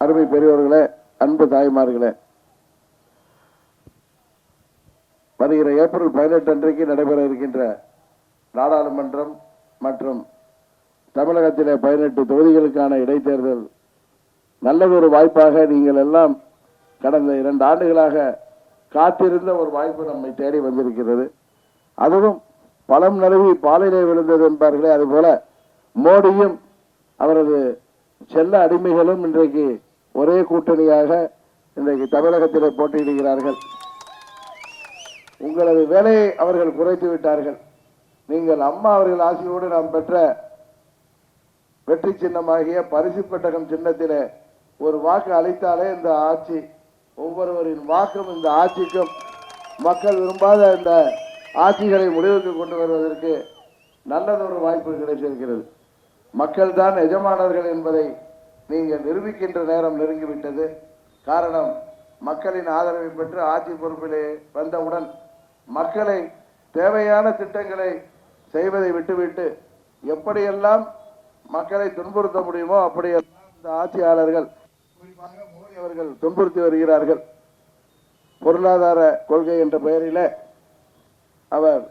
அருமை பெரியவர்களே, அன்பு தாய்மார்களே, வருகிற ஏப்ரல் 18 அன்றைக்கு நடைபெற இருக்கின்ற நாடாளுமன்றம் மற்றும் தமிழகத்திலே 18 தொகுதிகளுக்கான இடைத்தேர்தல் நல்லதொரு வாய்ப்பாக நீங்கள் எல்லாம் கடந்த 2 ஆண்டுகளாக காத்திருந்த ஒரு வாய்ப்பு நம்மை தேடி வந்திருக்கிறது. அதுவும் பலம் நழுவி பாலிலே விழுந்தது என்பார்களே, அதுபோல மோடியும் அவரது செல்ல அடிமைகளும் இன்றைக்கு ஒரே கூட்டணியாக இன்றைக்கு தமிழகத்திலே போட்டியிடுகிறார்கள். உங்களது வேலையை அவர்கள் குறைத்து விட்டார்கள். நீங்கள் அம்மா அவர்கள் ஆசையோடு நாம் பெற்ற வெற்றி சின்னமாகிய பரிசு பெட்டகம் சின்னத்திலே ஒரு வாக்கு அளித்தாலே இந்த ஆட்சி, ஒவ்வொருவரின் வாக்கும் இந்த ஆட்சிக்கும், மக்கள் விரும்பாத இந்த ஆட்சிகளை முடிவுக்கு கொண்டு வருவதற்கு நல்லதொரு வாய்ப்பு கிடைத்திருக்கிறது. மக்கள் தான் எஜமானர்கள் என்பதை நீங்கள் நிரூபிக்கின்ற நேரம் நெருங்கிவிட்டது. காரணம், மக்களின் ஆதரவை பெற்று ஆட்சி பொறுப்பிலே வந்தவுடன் மக்களை தேவையான திட்டங்களை செய்வதை விட்டுவிட்டு எப்படியெல்லாம் மக்களை துன்புறுத்த முடியுமோ அப்படியெல்லாம் இந்த ஆட்சியாளர்கள், குறிப்பாக மோடி அவர்கள் துன்புறுத்தி வருகிறார்கள். பொருளாதார கொள்கை என்ற பெயரில் அவர்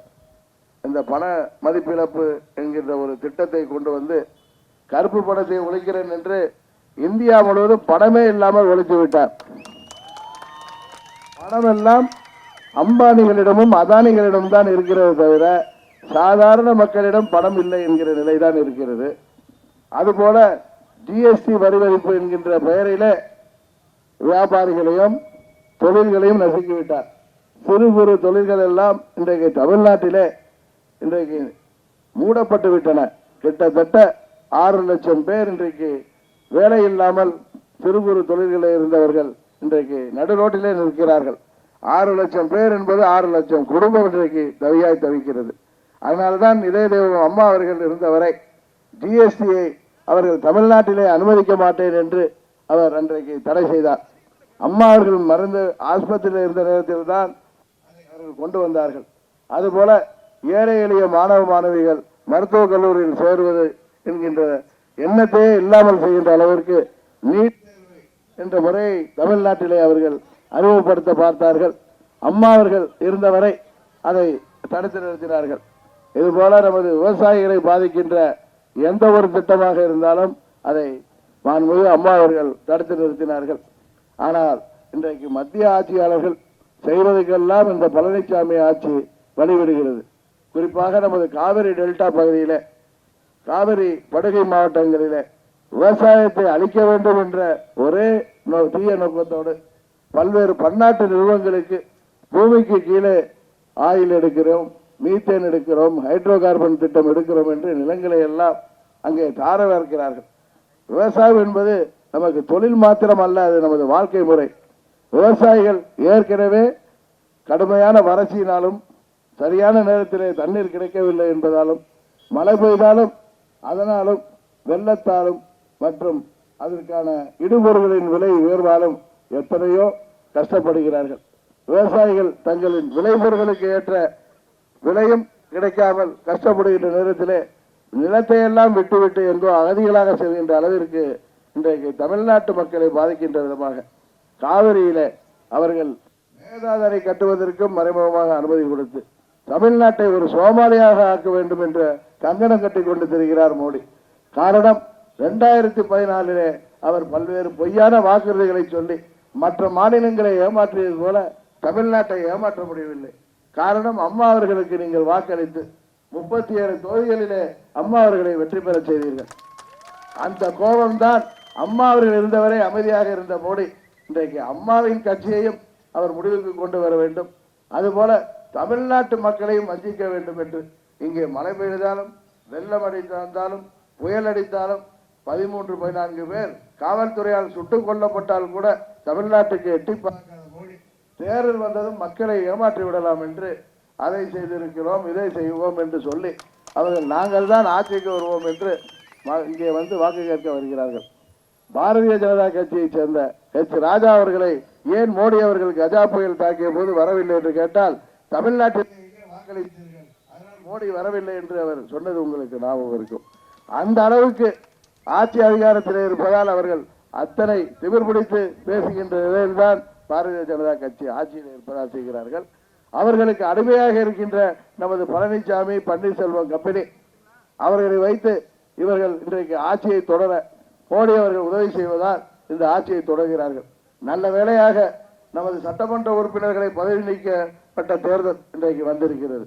இந்த பண மதிப்பிழப்பு என்கின்ற ஒரு திட்டத்தை கொண்டு வந்து கருப்பு பணத்தை ஒழிக்கிறேன் என்று இந்தியா முழுவதும் பணமே இல்லாமல் ஒழித்து விட்டார். பணம் எல்லாம் அம்பானிகளிடமும் அதானிகளிடம் தான் இருக்கிறது தவிர சாதாரண மக்களிடம் பணம் இல்லை என்கிற நிலைதான் இருக்கிறது. அதுபோல ஜிஎஸ்டி வரி விதிப்பு என்கின்ற பெயரில வியாபாரிகளையும் தொழில்களையும் நசுக்கிவிட்டார். சிறு குறு தொழில்கள் எல்லாம் இன்றைக்கு தமிழ்நாட்டிலே இன்றைக்கு மூடப்பட்டு விட்டன. கிட்டத்தட்ட 6 லட்சம் பேர் இன்றைக்கு வேலை இல்லாமல் சிறு குறு தொழில்களில் இருந்தவர்கள் இன்றைக்கு நடுரோட்டிலே நிற்கிறார்கள். 6 லட்சம் பேர் என்பது 6 லட்சம் குடும்பம் இன்றைக்கு தவியாய் தவிக்கிறது. அதனால்தான் இதே தெய்வம் அம்மா அவர்கள் இருந்தவரை ஜிஎஸ்டியை அவர்கள் தமிழ்நாட்டிலே அனுமதிக்க மாட்டேன் என்று அவர் அன்றைக்கு தடை செய்தார். அம்மா அவர்கள் மருந்து ஆஸ்பத்திரியில் இருந்த நேரத்தில் தான் அவர்கள் கொண்டு வந்தார்கள். அதுபோல ஏழை எளிய மாணவ மாணவிகள் மருத்துவக் கல்லூரியில் சேருவது என்கின்ற எண்ணத்தையே இல்லாமல் செய்கின்ற அளவிற்கு நீட் என்ற முறையை தமிழ்நாட்டிலே அவர்கள் அறிமுகப்படுத்த பார்த்தார்கள். அம்மா அவர்கள் இருந்தவரை அதை தடுத்து நிறுத்தினார்கள். இதுபோல நமது விவசாயிகளை பாதிக்கின்ற எந்த ஒரு திட்டமாக இருந்தாலும் அதை மாண்புமிகு அம்மா அவர்கள் தடுத்து நிறுத்தினார்கள். ஆனால் இன்றைக்கு மத்திய ஆட்சியாளர்கள் செய்வதற்கெல்லாம் இந்த பழனிசாமி ஆட்சி வழிவிடுகிறது. குறிப்பாக நமது காவிரி டெல்டா பகுதியில, காவிரி படுகை மாவட்டங்களிலே விவசாயத்தை அழிக்க வேண்டும் என்ற ஒரே தீய நோக்கத்தோடு பல்வேறு பன்னாட்டு நிறுவனங்களுக்கு பூமிக்கு கீழே ஆயில் எடுக்கிறோம், மீத்தேன் எடுக்கிறோம், ஹைட்ரோ கார்பன் திட்டம் எடுக்கிறோம் என்று நிலங்களை எல்லாம் அங்கே தார வார்க்கிறார்கள். விவசாயம் என்பது நமக்கு தொழில் மாத்திரம் அல்ல, அது நமது வாழ்க்கை முறை. விவசாயிகள் ஏற்கனவே கடுமையான வறட்சியினாலும் சரியான நேரத்திலே தண்ணீர் கிடைக்கவில்லை என்பதாலும், மழை பெய்தாலும் அதனாலும், வெள்ளத்தாலும் மற்றும் அதற்கான இடுபொருள்களின் விலை உயர்வாலும் எத்தனையோ கஷ்டப்படுகிறார்கள். விவசாயிகள் தங்களின் விளைபொருட்களுக்கு ஏற்ற விலையும் கிடைக்காமல் கஷ்டப்படுகின்ற நேரத்திலே நிலத்தை எல்லாம் விட்டுவிட்டு எங்கோ அகதிகளாக செல்கின்ற அளவிற்கு இன்றைக்கு தமிழ்நாட்டு மக்களை பாதிக்கின்ற விதமாக காவிரியிலே அவர்கள் மேதாதரை கட்டுவதற்கும் மறைமுகமாக அனுமதி கொடுத்து தமிழ்நாட்டை ஒரு சோமாலியாக ஆக்க வேண்டும் என்ற கங்கணம் கட்டி கொண்டு திரிகிறார் மோடி. காரணம், 2014 அவர் பல்வேறு பொய்யான வாக்குறுதிகளை சொல்லி மற்ற மாநிலங்களை ஏமாற்றியது போல தமிழ்நாட்டை ஏமாற்ற முடியவில்லை. காரணம், அம்மா அவர்களுக்கு நீங்கள் வாக்களித்து 37 தொகுதிகளிலே அம்மா அவர்களை வெற்றி பெற செய்தீர்கள். அந்த கோபம்தான் அம்மா அவர்கள் இருந்தவரை அமைதியாக இருந்த மோடி இன்றைக்கு அம்மாவின் கட்சியையும் அவர் முடிவுக்கு கொண்டு வர வேண்டும். அதுபோல தமிழ்நாட்டு மக்களையும் வஞ்சிக்க வேண்டும் என்று இங்கே மழை பெய்தாலும், வெள்ளம் அடித்தாலும், புயல் அடித்தாலும் 13-14 பேர் காவல்துறையால் சுட்டுக் கொல்லப்பட்டால் கூட தமிழ்நாட்டுக்கு எட்டி பார்க்காத மோடி தேர்தல் வந்ததும் மக்களை ஏமாற்றி விடலாம் என்று அதை செய்திருக்கிறோம், இதை செய்வோம் என்று சொல்லி அவர்கள் நாங்கள் தான் ஆட்சிக்கு வருவோம் என்று இங்கே வந்து வாக்கு கேட்க வருகிறார்கள். பாரதிய ஜனதா கட்சியைச் சேர்ந்த ராஜா அவர்களை ஏன் மோடி அவர்கள் கஜா புயல் தாக்கிய போது வரவில்லை என்று கேட்டால், தமிழ்நாட்டில் வாக்களித்தீர்கள், அதனால் மோடி வரவில்லை என்று அவர் சொன்னது உங்களுக்கு ஞாபகம் இருக்கும். அந்த அளவுக்கு ஆட்சி அதிகாரத்தில் இருப்பதால் அவர்கள் அத்தனை திமிர் பிடித்து பேசுகின்ற நிலையில்தான் பாரதிய ஜனதா கட்சி ஆட்சியில் இருப்பதாக செய்கிறார்கள். அவர்களுக்கு அடிமையாக இருக்கின்ற நமது பழனிசாமி, பன்னீர்செல்வம் கம்பெனி அவர்களை வைத்து இவர்கள் இன்றைக்கு ஆட்சியை தொடர மோடி அவர்கள் உதவி செய்வதால் இந்த ஆட்சியை தொடர்கிறார்கள். நல்ல வேளையாக நமது சட்டமன்ற உறுப்பினர்களை பதவி நீக்கப்பட்ட தேர்தல் இன்றைக்கு வந்திருக்கிறது.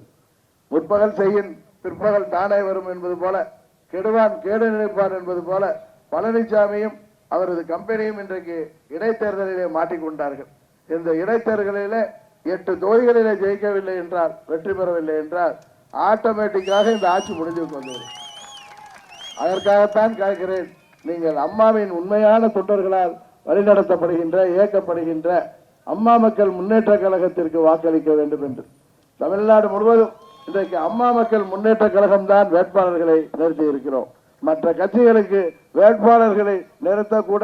முற்பகல் செய்யின் பிற்பகல் தானே வரும் என்பது போல, கெடுவான் கேடு நினைப்பான் என்பது போல பழனிசாமியும் அவரது கம்பெனியும் இன்றைக்கு இடைத்தேர்தலிலே மாட்டிக்கொண்டார்கள். இந்த இடைத்தேர்தலிலே 8 தொகுதிகளிலே ஜெயிக்கவில்லை என்றால், வெற்றி பெறவில்லை என்றால் ஆட்டோமேட்டிக்காக இந்த ஆட்சி முடிஞ்சு வந்தது. அதற்காகத்தான் கேட்கிறேன், நீங்கள் அம்மாவின் உண்மையான தொண்டர்களால் வழிநடத்தப்படுகின்ற, இயக்கப்படுகின்ற அம்மா மக்கள் முன்னேற்ற கழகத்திற்கு வாக்களிக்க வேண்டும் என்று. தமிழ்நாடு முழுவதும் இன்றைக்கு அம்மா மக்கள் முன்னேற்ற கழகம் தான் வேட்பாளர்களை நிறுத்தி இருக்கிறோம். மற்ற கட்சிகளுக்கு வேட்பாளர்களை நிறுத்தக்கூட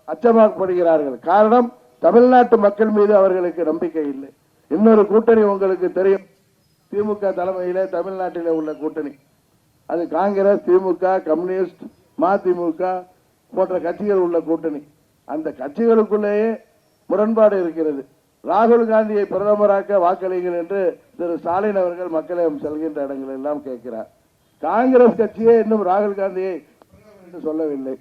அச்சமாக்கப்படுகிறார்கள். காரணம், தமிழ்நாட்டு மக்கள் மீது அவர்களுக்கு நம்பிக்கை இல்லை. இன்னொரு கூட்டணி உங்களுக்கு தெரியும், திமுக தலைமையிலே தமிழ்நாட்டிலே உள்ள கூட்டணி. அது காங்கிரஸ், திமுக, கம்யூனிஸ்ட், மதிமுக போன்ற கட்சிகள் உள்ள கூட்டணி. அந்த கட்சிகளுக்குள்ளேயே முரண்பாடு இருக்கிறது. ராகுல் காந்தியை பிரதமராக்க வாக்களிங்கள் என்று திரு ஸ்டாலின் அவர்கள் மக்களிடம் செல்கின்ற இடங்கள் எல்லாம் கேட்கிறார். காங்கிரஸ் கட்சியே இன்னும் ராகுல் காந்தியை என்று சொல்லவில்லை.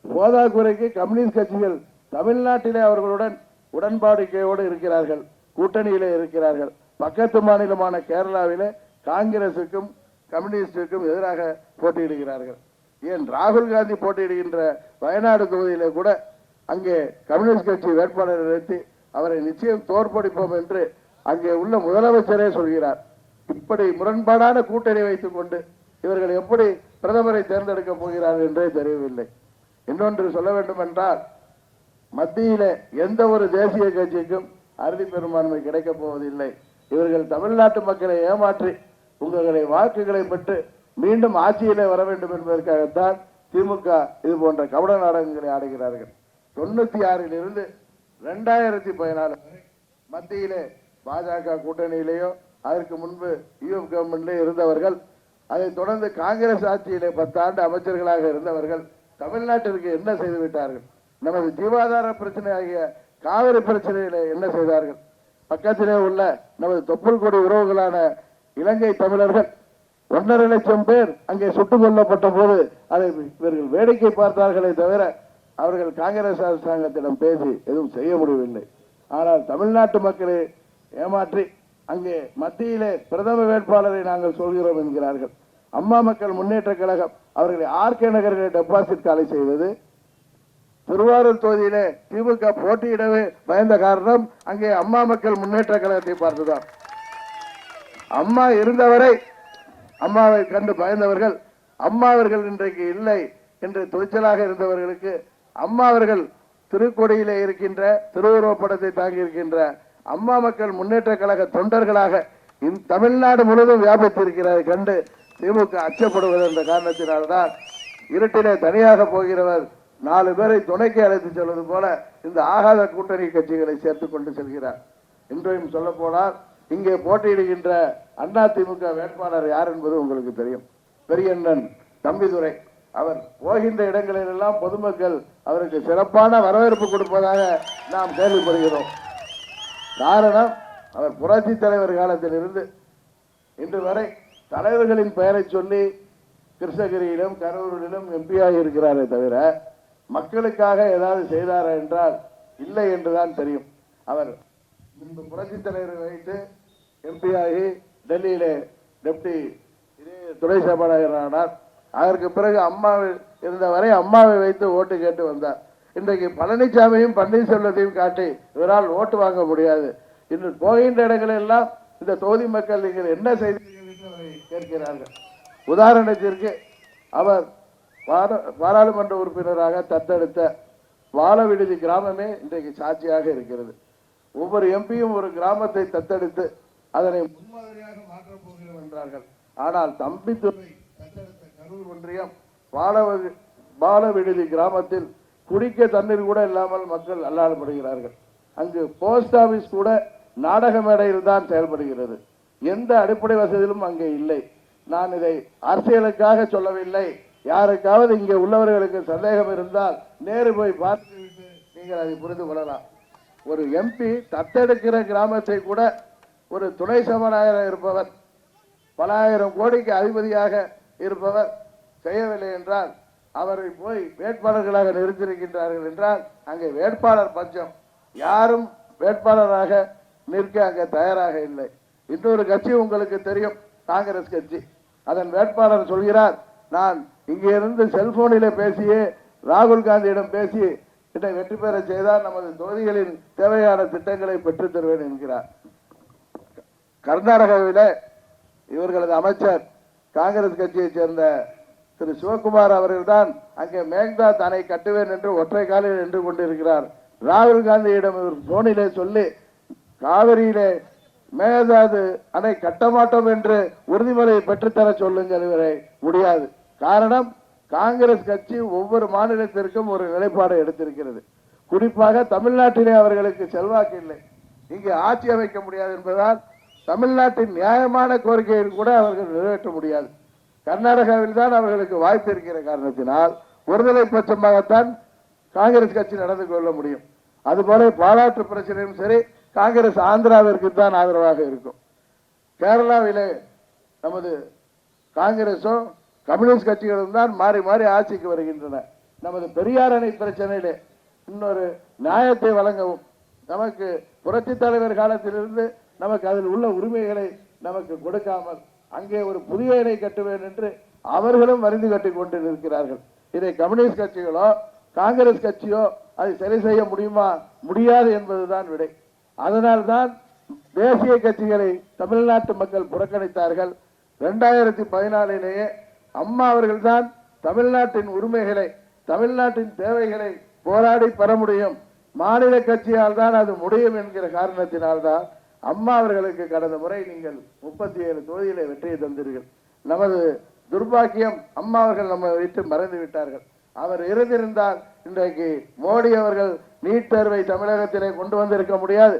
போதாக்குறைக்கு கம்யூனிஸ்ட் கட்சிகள் தமிழ்நாட்டிலே அவர்களுடன் உடன்பாடுகையோடு இருக்கிறார்கள், கூட்டணியிலே இருக்கிறார்கள். பக்கத்து மாநிலமான கேரளாவிலே காங்கிரசுக்கும் கம்யூனிஸ்டுக்கும் எதிராக போட்டியிடுகிறார்கள். ஏன் ராகுல் காந்தி போட்டியிடுகின்ற வயநாடு தொகுதியிலே கூட அங்கே கம்யூனிஸ்ட் கட்சி வேட்பாளரை நிறுத்தி அவரை நிச்சயம் தோற்கடிப்போம் என்று அங்கே உள்ள முதலமைச்சரே சொல்கிறார். இப்படி முரண்பாடான கூட்டணி வைத்துக் கொண்டு இவர்கள் எப்படி பிரதமரை தேர்ந்தெடுக்க போகிறார்கள் என்றே தெரியவில்லை. இன்னொன்று சொல்ல வேண்டும் என்றால், மத்தியிலே எந்த ஒரு தேசிய கட்சிக்கும் அறுதி பெரும்பான்மை கிடைக்கப் போவதில்லை. இவர்கள் தமிழ்நாட்டு மக்களை ஏமாற்றி உங்களை வாக்குகளை பெற்று மீண்டும் ஆட்சியிலே வர வேண்டும் என்பதற்காகத்தான் திமுக இது போன்ற கபட நாடகங்களை ஆடுகிறார்கள். 96 இருந்து 2014 வரை மத்தியிலே பாஜக கூட்டணியிலேயோ அதற்கு முன்பு யூஎஃப் கவர்மெண்ட்லேயே இருந்தவர்கள், அதைத் தொடர்ந்து காங்கிரஸ் ஆட்சியிலே 10 ஆண்டு அமைச்சர்களாக இருந்தவர்கள் தமிழ்நாட்டிற்கு என்ன செய்துவிட்டார்கள்? நமது ஜீவாதார பிரச்சனை ஆகிய காவிரி பிரச்சனையிலே என்ன செய்தார்கள்? பக்கத்திலே உள்ள நமது தொப்புள் கொடி உறவுகளான இலங்கை தமிழர்கள் 1.5 லட்சம் பேர் அங்கே சுட்டுக் கொல்லப்பட்ட போது அதை இவர்கள் வேடிக்கை பார்த்தார்களே தவிர அவர்கள் காங்கிரஸ் அரசாங்கத்திடம் பேசி எதுவும் செய்ய முடியவில்லை. ஆனால் தமிழ்நாட்டு மக்களை ஏமாற்றி அங்கே மத்தியிலே பிரதம வேட்பாளரை நாங்கள் சொல்கிறோம் என்கிறார்கள். அம்மா மக்கள் முன்னேற்ற கழகம் அவர்களை ஆர்கே நகரிலே டெபாசிட் காலி செய்தது. திருவாரூர் தொகுதியிலே திமுக போட்டியிடவே பயந்த காரணம் அங்கே அம்மா மக்கள் முன்னேற்ற கழகத்தை பார்த்துதான். அம்மா இருந்தவரை அம்மாவை கண்டு பயந்தவர்கள், அம்மா அவர்கள் இன்றைக்கு இல்லை என்று துணிச்சலாக இருந்தவர்களுக்கு அம்மா அவர்கள் திருக்கொடியிலே இருக்கின்ற திருவுருவப் படத்தை தாங்கி இருக்கின்ற அம்மா மக்கள் முன்னேற்ற கழக தொண்டர்களாக தமிழ்நாடு முழுவதும் வியாபித்திருக்கிறது கண்டு திமுக அச்சப்படுவது என்ற காரணத்தினால்தான் இருட்டிலே தனியாக போகிறவர் 4 பேரை துணைக்கு அழைத்து செல்வது போல இந்த ஆகாத கூட்டணி கட்சிகளை சேர்த்துக் கொண்டு செல்கிறார். இன்றையும் சொல்ல போனால் இங்கே போட்டியிடுகின்ற அதிமுக வேட்பாளர் யார் என்பது உங்களுக்கு தெரியும். பெரியண்ணன் தம்பிதுரை. அவர் போகின்ற இடங்களில் எல்லாம் பொதுமக்கள் அவருக்கு சிறப்பான வரவேற்பு கொடுப்பதாக நாம் கேள்விப்படுகிறோம். காரணம், அவர் புரட்சி தலைவர் காலத்தில் இருந்து இன்று வரை தலைவர்களின் பெயரை சொல்லி கிருஷ்ணகிரியிலும் கரூரிலும் எம்பியாக இருக்கிறாரே தவிர மக்களுக்காக ஏதாவது செய்தாரா என்றால் இல்லை என்றுதான் தெரியும். அவர் முன்பு புரட்சி தலைவரை வைத்து எம்பியாகி டெல்லியிலே டெப்டி துணை சபாநாயகர் ஆனார். அதற்கு பிறகு அம்மா இருந்தவரை அம்மாவை வைத்து ஓட்டு கேட்டு வந்தார். இன்றைக்கு பழனிசாமியும் பன்னீர்செல்வத்தையும் காட்டி இவரால் ஓட்டு வாங்க முடியாது. இன்று போகின்ற இடங்களெல்லாம் இந்த தொகுதி மக்கள் நீங்கள் என்ன செய்தீர்கள் என்று அவரை கேட்கிறார்கள். உதாரணத்திற்கு அவர் பாராளுமன்ற உறுப்பினராக தத்தெடுத்த வாழ விடுதி கிராமமே இன்றைக்கு சாட்சியாக இருக்கிறது. ஒவ்வொரு எம்பியும் ஒரு கிராமத்தை தத்தெடுத்து அதனை முன்மாதிரியாக மாற்றப் போகிறோம் என்றார்கள். ஆனால் தம்பிதுரை தத்தெடுத்த கரூர் ஒன்றியம் வாழ விடுதி கிராமத்தில் குடிக்க தண்ணீர் கூட இல்லாமல் மக்கள் அல்லாடப்படுகிறார்கள். அங்கு போஸ்ட் ஆபீஸ் கூட நாடக மேடையில் தான் செயல்படுகிறது. எந்த அடிப்படை வசதியிலும் அங்கே இல்லை. நான் இதை அரசியலுக்காக சொல்லவில்லை, யாருக்காவது இங்கே உள்ளவர்களுக்கு சந்தேகம் இருந்தால் நேரு போய் பார்த்துவிட்டு நீங்கள் அதை புரிந்து கொள்ளலாம். ஒரு எம்பி தத்தெடுக்கிற கிராமத்தை கூட ஒரு துணை சபாநாயகர் இருப்பவர், பல ஆயிரம் கோடிக்கு அதிபதியாக இருப்பவர் செய்யவில்லை என்றால், அவரை போய் வேட்பாளர்களாக நிறுத்தியிருக்கின்றார்கள் என்றால் அங்கே வேட்பாளர் பஞ்சம். யாரும் வேட்பாளராக நிற்க அங்கே தயாராக இல்லை. இன்னொரு கட்சி உங்களுக்கு தெரியும், காங்கிரஸ் கட்சி. அதன் வேட்பாளர் சொல்கிறார், நான் இங்கே இருந்து செல்போனிலே பேசியே ராகுல் காந்தியிடம் பேசி இதை வெற்றி பெற செய்தால் நமது தொகுதிகளின் தேவையான திட்டங்களை பெற்றுத் தருவேன் என்கிறார். கர்நாடகாவில் இவர்களது அமைச்சர் காங்கிரஸ் கட்சியைச் சேர்ந்த திரு சிவகுமார் அவர்கள்தான் அங்கே மேக்தாத் அணை கட்டுவேன் என்று ஒற்றை காலில் நின்று கொண்டிருக்கிறார். ராகுல் காந்தியிடம் இவர் போனிலே சொல்லி காவிரியிலே மேகதாது அணை கட்டமாட்டோம் என்று உறுதிமொழியை பெற்றுத்தர சொல்லுங்கள். இவரை முடியாது. காரணம், காங்கிரஸ் கட்சி ஒவ்வொரு மாநிலத்திற்கும் ஒரு நிலைப்பாடை எடுத்திருக்கிறது. குறிப்பாக தமிழ்நாட்டிலே அவர்களுக்கு செல்வாக்கு இல்லை, இங்கே ஆட்சி அமைக்க முடியாது என்பதால் தமிழ்நாட்டின் நியாயமான கோரிக்கைகள் கூட அவர்கள் நிறைவேற்ற முடியாது. கர்நாடகாவில் தான் அவர்களுக்கு வாய்ப்பு இருக்கிற காரணத்தினால் ஒருதலை பட்சமாகத்தான் காங்கிரஸ் கட்சி நடந்து கொள்ள முடியும். அதுபோல பாலாற்று பிரச்சனையும் சரி, காங்கிரஸ் ஆந்திராவிற்கு தான் ஆதரவாக இருக்கும். கேரளாவிலே நமது காங்கிரஸும் கம்யூனிஸ்ட் கட்சிகளும் தான் மாறி மாறி ஆட்சிக்கு வருகின்றன. நமது பெரியார் அணை பிரச்சனையிலே இன்னொரு நியாயத்தை வழங்கவும், நமக்கு புரட்சி தலைவர் காலத்திலிருந்து நமக்கு அதில் உள்ள உரிமைகளை நமக்கு கொடுக்காமல் அங்கே ஒரு புதிய அணை கட்டுவேன் என்று அவர்களும் வரிந்து கட்டி கொண்டு நிற்கிறார்கள். இதை கம்யூனிஸ்ட் கட்சிகளோ காங்கிரஸ் கட்சியோ அதை சரி செய்ய முடியுமா? முடியாது என்பதுதான் விடை. அதனால்தான் தேசிய கட்சிகளை தமிழ்நாட்டு மக்கள் புறக்கணித்தார்கள். 2014 அம்மா அவர்கள் தான் தமிழ்நாட்டின் உரிமைகளை, தமிழ்நாட்டின் தேவைகளை போராடி பெற முடியும், மாநில கட்சியால் தான் அது முடியும் என்கிற காரணத்தினால்தான் அம்மா அவர்களுக்கு கடந்த முறை நீங்கள் 37 தொகுதியிலே வெற்றியை தந்தீர்கள். நமது துர்பாக்கியம், அம்மா அவர்கள் நம்ம விட்டு மறைந்து விட்டார்கள். அவர் இருந்திருந்தால் இன்றைக்கு மோடி அவர்கள் நீட் தேர்வை தமிழகத்திலே கொண்டு வந்திருக்க முடியாது.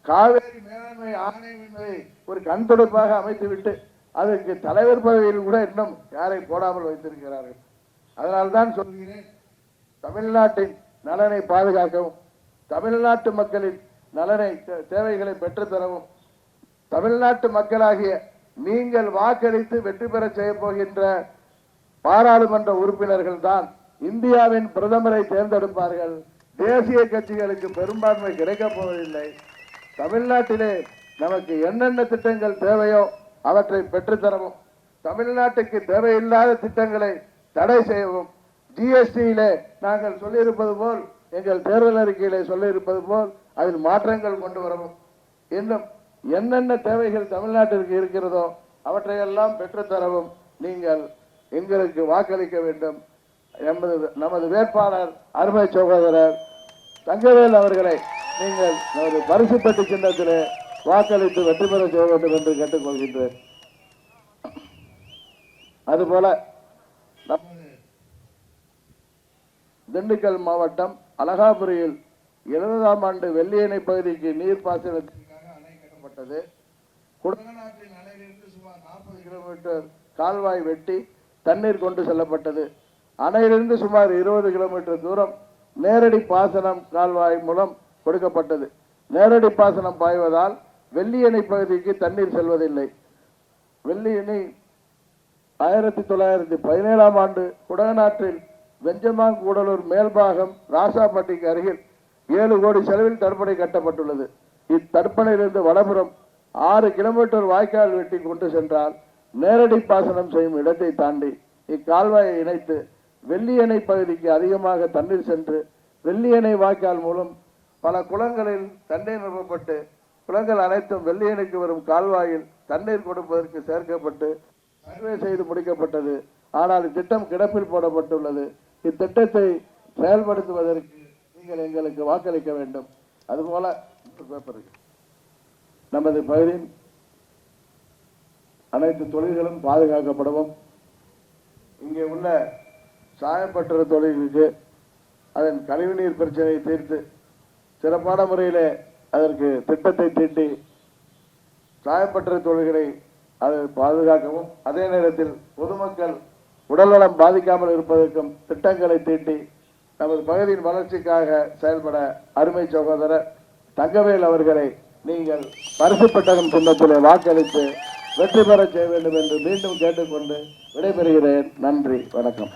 காவேரி மேலாண்மை ஆணையம் என்பதை ஒரு கண் துடைப்பாக அமைத்துவிட்டு அதற்கு தலைவர் பதவியில் கூட இன்னும் யாரை போடாமல் வைத்திருக்கிறார்கள். அதனால்தான் சொல்கிறேன், தமிழ்நாட்டின் நலனை பாதுகாக்கவும், தமிழ்நாட்டு மக்களின் நலனை தேவைகளை பெற்றுத்தரவும், தமிழ்நாட்டு மக்களாகிய நீங்கள் வாக்களித்து வெற்றி பெற செய்ய போகின்ற பாராளுமன்ற உறுப்பினர்கள் தான் இந்தியாவின் பிரதமரை தேர்ந்தெடுப்பார்கள். தேசிய கட்சிகளுக்கு பெரும்பான்மை கிடைக்கப் போவதில்லை. தமிழ்நாட்டிலே நமக்கு என்னென்ன திட்டங்கள் தேவையோ அவற்றை பெற்றுத்தரவும், தமிழ்நாட்டுக்கு தேவையில்லாத திட்டங்களை தடை செய்யவும், ஜிஎஸ்டியிலே நாங்கள் சொல்லியிருப்பது போல், எங்கள் தேர்தல் அறிக்கையிலே சொல்லியிருப்பது போல் அதில் மாற்றங்கள் கொண்டு வரவும், இன்னும் என்னென்ன தேவைகள் தமிழ்நாட்டிற்கு இருக்கிறதோ அவற்றையெல்லாம் பெற்றுத்தரவும் நீங்கள் எங்களுக்கு வாக்களிக்க வேண்டும். நமது வேட்பாளர் அருமை சகோதரர் தங்கவேல் அவர்களை நீங்கள் நமது பரிசு பெட்டி சின்னத்திலே வாக்களித்து வெற்றி பெற செய்ய வேண்டும் என்று கேட்டுக்கொள்கின்றேன். அதுபோல திண்டுக்கல் மாவட்டம் அலகாபுரியில் 70ஆம் ஆண்டு வெள்ளியணை பகுதிக்கு நீர்ப்பாசனத்திற்காக அணை கட்டப்பட்டது. குடநாட்டின் அணையிலிருந்து சுமார் 40 கிலோமீட்டர் கால்வாய் வெட்டி தண்ணீர் கொண்டு செல்லப்பட்டது. அணையிலிருந்து சுமார் 20 கிலோமீட்டர் தூரம் நேரடி பாசனம் கால்வாய் மூலம் கொடுக்கப்பட்டது. நேரடி பாசனம் பாய்வதால் வெள்ளியணை பகுதிக்கு தண்ணீர் செல்வதில்லை. வெள்ளியணை 1917ஆம் ஆண்டு குடநாட்டில் வெஞ்சமாங்கூடலூர் மேல்பாகம் ராசாப்பட்டிக்கு அருகில் 7 கோடி செலவில் தடுப்பணை கட்டப்பட்டுள்ளது. இத்தடுப்பணையிலிருந்து வடபுறம் 6 கிலோமீட்டர் வாய்க்கால் வெட்டி கொண்டு சென்றால் நேரடி பாசனம் செய்யும் இடத்தை தாண்டி இக்கால்வாயை இணைத்து வெள்ளியணை பகுதிக்கு அதிகமாக தண்ணீர் சென்று வெள்ளியணை வாய்க்கால் மூலம் பல குளங்களில் தண்ணீர் நிரப்பப்பட்டு குளங்கள் அனைத்தும் வெள்ளியணைக்கு வரும் கால்வாயில் தண்ணீர் கொடுப்பதற்கு சேர்க்கப்பட்டு சர்வே செய்து முடிக்கப்பட்டது. ஆனால் இத்திட்டம் கிடப்பில் போடப்பட்டுள்ளது. இத்திட்டத்தை செயல்படுத்துவதற்கு நீங்கள் எங்களுக்கு வாக்களிக்க வேண்டும். அதுபோல நமது பகுதியின் அனைத்து தொழில்களும் பாதுகாக்கப்படவும், இங்கே உள்ள சாயப்பட்டற தொழிலுக்கு அதன் கழிவுநீர் பிரச்சனையை தீர்த்து சிறப்பான முறையில் அதற்கு திட்டத்தை தீட்டி சாயப்பட்டற தொழில்களை அதை பாதுகாக்கவும், அதே நேரத்தில் பொதுமக்கள் உடல்நலம் பாதிக்காமல் இருப்பதற்கும் திட்டங்களை தீட்டி நமது பகுதியின் வளர்ச்சிக்காக செயல்பட அருமை சகோதரர் தங்கவேல் அவர்களை நீங்கள் பரிசு பெட்டகம் சின்னத்திலே வாக்களித்து வெற்றி பெற செய்ய வேண்டும் என்று மீண்டும் கேட்டுக்கொண்டு விடைபெறுகிறேன். நன்றி, வணக்கம்.